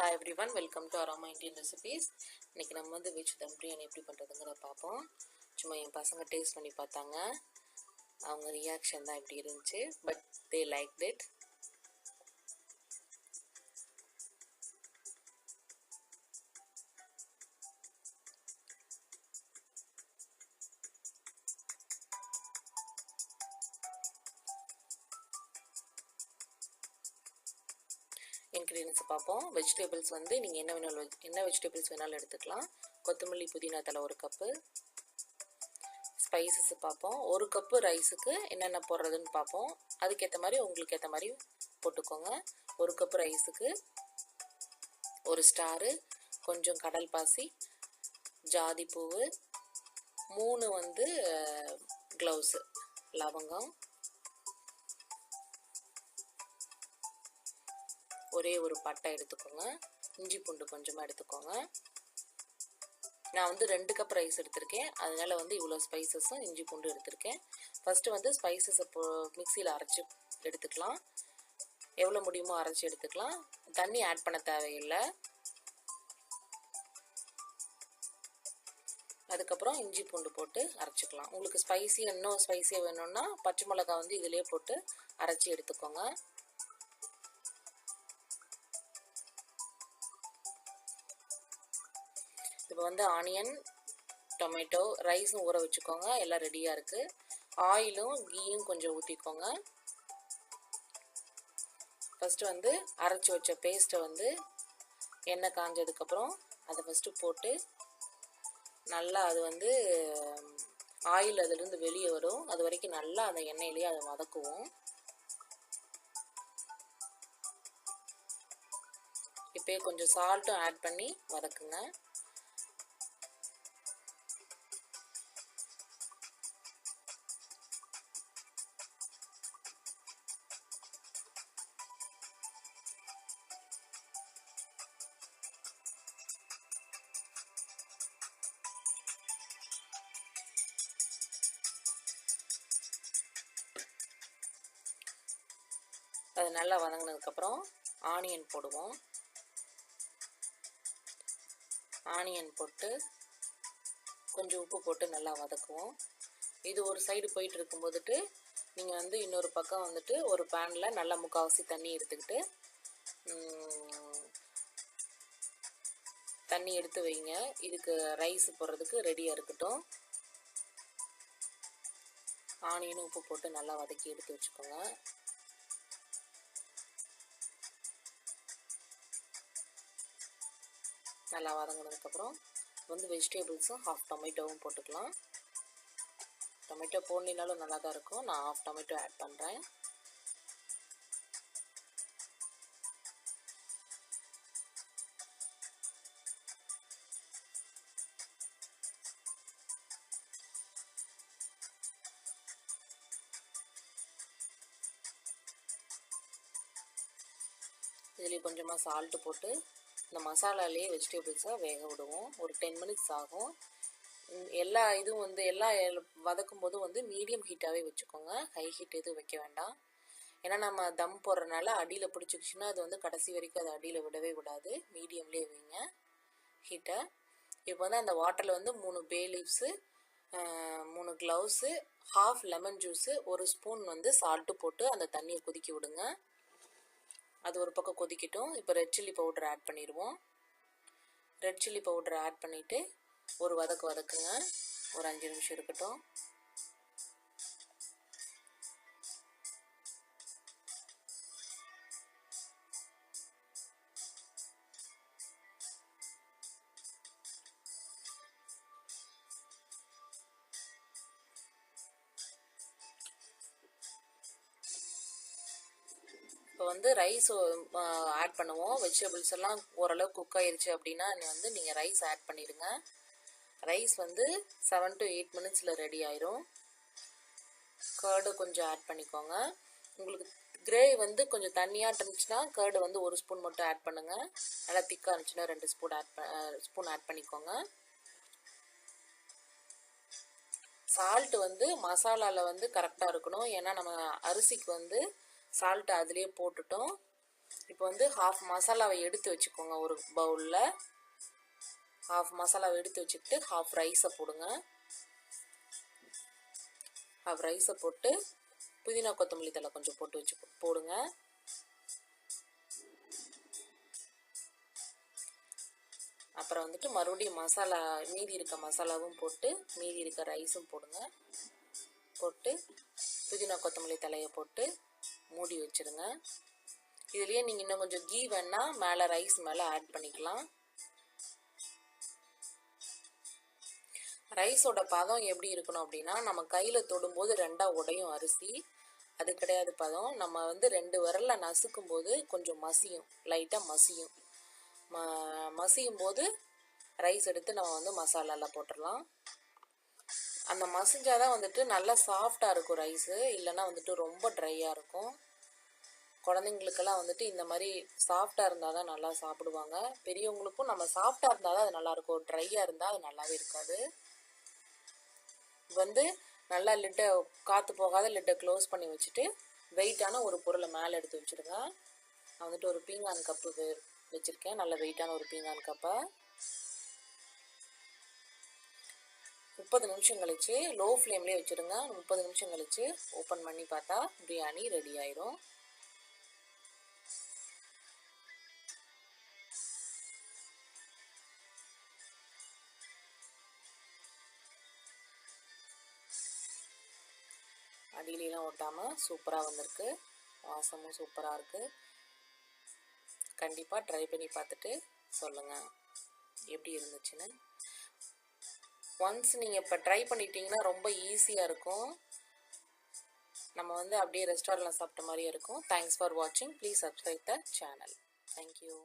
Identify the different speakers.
Speaker 1: Hi everyone, welcome to Aroma Indian recipes. இன்னைக்கு நம்ம வந்து வெஜ் தம் பிரியாணி எப்படி பண்றதுங்கறத பாப்போம். சும்மா என் பசங்க டேஸ்ட் பண்ணி பார்த்தாங்க. அவங்க ரியாக்ஷன் தான் இப்படி இருந்துச்சு, but they liked it. Ingredients பார்ப்போம். வெஜிடபிள்ஸ் வந்து நீங்கள் என்ன வெஜிடபிள்ஸ் வேணாலும் எடுத்துக்கலாம். கொத்தமல்லி புதினா தலை 1 கப்பு. ஸ்பைசஸ் பார்ப்போம். 1 கப்பு ரைஸுக்கு என்னென்ன போடுறதுன்னு பார்ப்போம். அதுக்கேற்ற மாதிரி உங்களுக்கு ஏற்ற மாதிரி போட்டுக்கோங்க. 1 கப்பு ரைஸுக்கு 1 ஸ்டாரு, கொஞ்சம் கடல் பாசி, ஜாதி பூவு, 3 வந்து க்ளவுஸு, லவங்கம், ஒரே ஒரு பட்டை எடுத்துக்கோங்க. இஞ்சி பூண்டு கொஞ்சமாக எடுத்துக்கோங்க. நான் வந்து 2 கப் ரைஸ் எடுத்திருக்கேன், அதனால வந்து இவ்வளோ ஸ்பைசஸும் இஞ்சி பூண்டு எடுத்திருக்கேன். ஃபஸ்ட்டு வந்து ஸ்பைசஸை மிக்சியில் அரைச்சி எடுத்துக்கலாம். எவ்வளோ முடியுமோ அரைச்சி எடுத்துக்கலாம். தண்ணி ஆட் பண்ண தேவையில்லை. அதுக்கப்புறம் இஞ்சி பூண்டு போட்டு அரைச்சிக்கலாம். உங்களுக்கு இன்னும் ஸ்பைசியாக வேணும்னா பச்சை மிளகா வந்து இதிலே போட்டு அரைச்சி எடுத்துக்கோங்க. இப்போ வந்து ஆனியன், டொமேட்டோ, ரைஸும் ஊற வச்சுக்கோங்க. எல்லாம் ரெடியாக இருக்குது. ஆயிலும் கீயும் கொஞ்சம் ஊற்றிக்கோங்க. ஃபஸ்ட்டு வந்து அரைச்சி வச்ச பேஸ்ட்டை வந்து எண்ணெய் காஞ்சதுக்கப்புறம் அதை ஃபஸ்ட்டு போட்டு நல்லா அது வந்து ஆயில் அதுலேருந்து வெளியே வரும். அது வரைக்கும் நல்லா அந்த எண்ணெயிலேயே அதை வதக்குவோம். இப்போ கொஞ்சம் சால்ட்டும் ஆட் பண்ணி வதக்குங்க. அது நல்லா வதங்கினதுக்கப்புறம் ஆனியன் போடுவோம். ஆனியன் போட்டு கொஞ்சம் உப்பு போட்டு நல்லா வதக்குவோம். இது ஒரு சைடு போயிட்டு இருக்கும்போதுட்டு நீங்கள் வந்து இன்னொரு பக்கம் வந்துட்டு ஒரு பேனில் நல்லா முக்கால்வாசி தண்ணி எடுத்துக்கிட்டு தண்ணி எடுத்து வைங்க. இதுக்கு ரைஸ் போடுறதுக்கு ரெடியாக இருக்கட்டும். ஆனியனும் உப்பு போட்டு நல்லா வதக்கி எடுத்து வச்சுக்கோங்க. நல்லா வதங்கினதுக்கப்புறம் வந்து வெஜிடபிள்ஸும் ஹாஃப் டொமேட்டோவும் போட்டுக்கலாம். டொமேட்டோ போடலினாலும் நல்லா தான் இருக்கும். நான் ஹாஃப் டொமேட்டோ ஆட் பண்ணுறேன். இதுலேயும் கொஞ்சமாக சால்ட்டு போட்டு இந்த மசாலாலேயே வெஜிடபிள்ஸை வேக விடுவோம். ஒரு 10 மினிட்ஸ் ஆகும். எல்லா இதுவும் வந்து வதக்கும் போதும் வந்து மீடியம் ஹீட்டாகவே வச்சுக்கோங்க. ஹை ஹீட் எதுவும் வைக்க வேண்டாம். ஏன்னா நம்ம தம் போடுறதுனால அடியில் பிடிச்சிக்கிச்சுன்னா அது வந்து கடைசி வரைக்கும் அது அடியில் விடவே விடாது. மீடியம்லேயே வைங்க ஹீட்டை. இப்போ வந்து அந்த வாட்டரில் வந்து 3 bay leaves, 3 cloves, half lemon juice, 1 spoon வந்து சால்ட்டு போட்டு அந்த தண்ணியை கொதிக்க விடுங்க. அது ஒரு பக்கம் கொதிக்கட்டும். இப்போ ரெட் சில்லி பவுடர் ஆட் பண்ணிடுவோம். ரெட் சில்லி பவுடர் ஆட் பண்ணிவிட்டு ஒரு வதக்குங்க. ஒரு 5 நிமிஷம் இருக்கட்டும். இப்போ வந்து ரைஸ் ஆட் பண்ணுவோம். வெஜிடபிள்ஸ் எல்லாம் ஓரளவு குக் ஆயிடுச்சு அப்படின்னா வந்து நீங்கள் ரைஸ் ஆட் பண்ணிடுங்க. ரைஸ் வந்து 7 to 8 மினிட்ஸில் ரெடி ஆயிரும். கர்டு கொஞ்சம் ஆட் பண்ணிக்கோங்க. உங்களுக்கு கிரேவி வந்து கொஞ்சம் தண்ணியாக இருந்துச்சுன்னா கர்டு வந்து 1 ஸ்பூன் மட்டும் ஆட் பண்ணுங்கள். நல்லா திக்காக இருந்துச்சுன்னா 2 ஸ்பூன் ஆட் பண்ணிக்கோங்க. சால்ட் வந்து மசாலாவில் வந்து கரெக்டாக இருக்கணும். ஏன்னா நம்ம அரிசிக்கு வந்து சால்ட் அதிலே போட்டுட்டோம். இப்போ வந்து ஹாஃப் மசாலாவை எடுத்து வச்சுக்கோங்க. ஒரு பவுலில் ஹாஃப் மசாலாவை எடுத்து வச்சுக்கிட்டு ஹாஃப் ரைஸை போடுங்க. ஹாஃப் ரைஸை போட்டு புதினா கொத்தமல்லி தழை கொஞ்சம் போடுங்க. அப்புறம் வந்துட்டு மறுபடியும் மசாலா மீதி இருக்க மசாலாவும் போட்டு மீதி இருக்க ரைஸும் போடுங்க. போட்டு புதினா கொத்தமல்லி தலையை போட்டு மூடி வச்சுருங்க. இதுலேயே நீங்கள் இன்னும் கொஞ்சம் கீ வேணால் மேலே ரைஸ் மேலே ஆட் பண்ணிக்கலாம். ரைஸோட பதம் எப்படி இருக்கணும் அப்படின்னா, நம்ம கையில் தொடும்போது ரெண்டாக உடையும் அரிசி, அது கிடையாது பதம். நம்ம வந்து 2 விரலில் நசுக்கும் போது கொஞ்சம் மசியும், லைட்டாக மசியும். மசியும் போது ரைஸ் எடுத்து நம்ம வந்து மசாலாவில் போட்டுடலாம். அந்த மசிஞ்சாதான் வந்துட்டு நல்லா சாஃப்டாக இருக்கும் ரைஸு, இல்லைன்னா வந்துட்டு ரொம்ப ட்ரையாக இருக்கும். குழந்தைங்களுக்கெல்லாம் வந்துட்டு இந்த மாதிரி சாஃப்டாக இருந்தால் தான் நல்லா சாப்பிடுவாங்க. பெரியவங்களுக்கும் நம்ம சாஃப்டாக இருந்தால் தான் அது நல்லாயிருக்கும், ட்ரையாக இருந்தால் அது நல்லாவே இருக்காது. வந்து நல்லா லிட்டை காற்று போகாத லிட்டை க்ளோஸ் பண்ணி வச்சுட்டு வெயிட்டான ஒரு பொருளை மேலே எடுத்து வச்சுருங்க. நான் வந்துட்டு ஒரு பீங்கான் கப்பு வச்சுருக்கேன், நல்ல வெயிட்டான ஒரு பீங்கான் கப்பை. 30 நிமிஷம் கழிச்சு லோ ஃப்ளேம்லேயே வச்சுருங்க. 30 நிமிஷம் கழிச்சு ஓப்பன் பண்ணி பார்த்தா பிரியாணி ரெடி ஆயிரும். அடியிலாம் ஒட்டாமல் சூப்பராக வந்திருக்கு, வாசமும் சூப்பராக இருக்குது. கண்டிப்பாக ட்ரை பண்ணி பார்த்துட்டு சொல்லுங்கள் எப்படி இருந்துச்சுன்னு. ஒன்ஸ் நீங்கள் இப்போ ட்ரை பண்ணிட்டீங்கன்னா ரொம்ப ஈஸியாக இருக்கும். நம்ம வந்து அப்படியே ரெஸ்டாரண்ட்டில் சாப்பிட்ட மாதிரியே இருக்கும். தேங்க்ஸ் ஃபார் வாட்சிங். Please subscribe the channel. Thank you.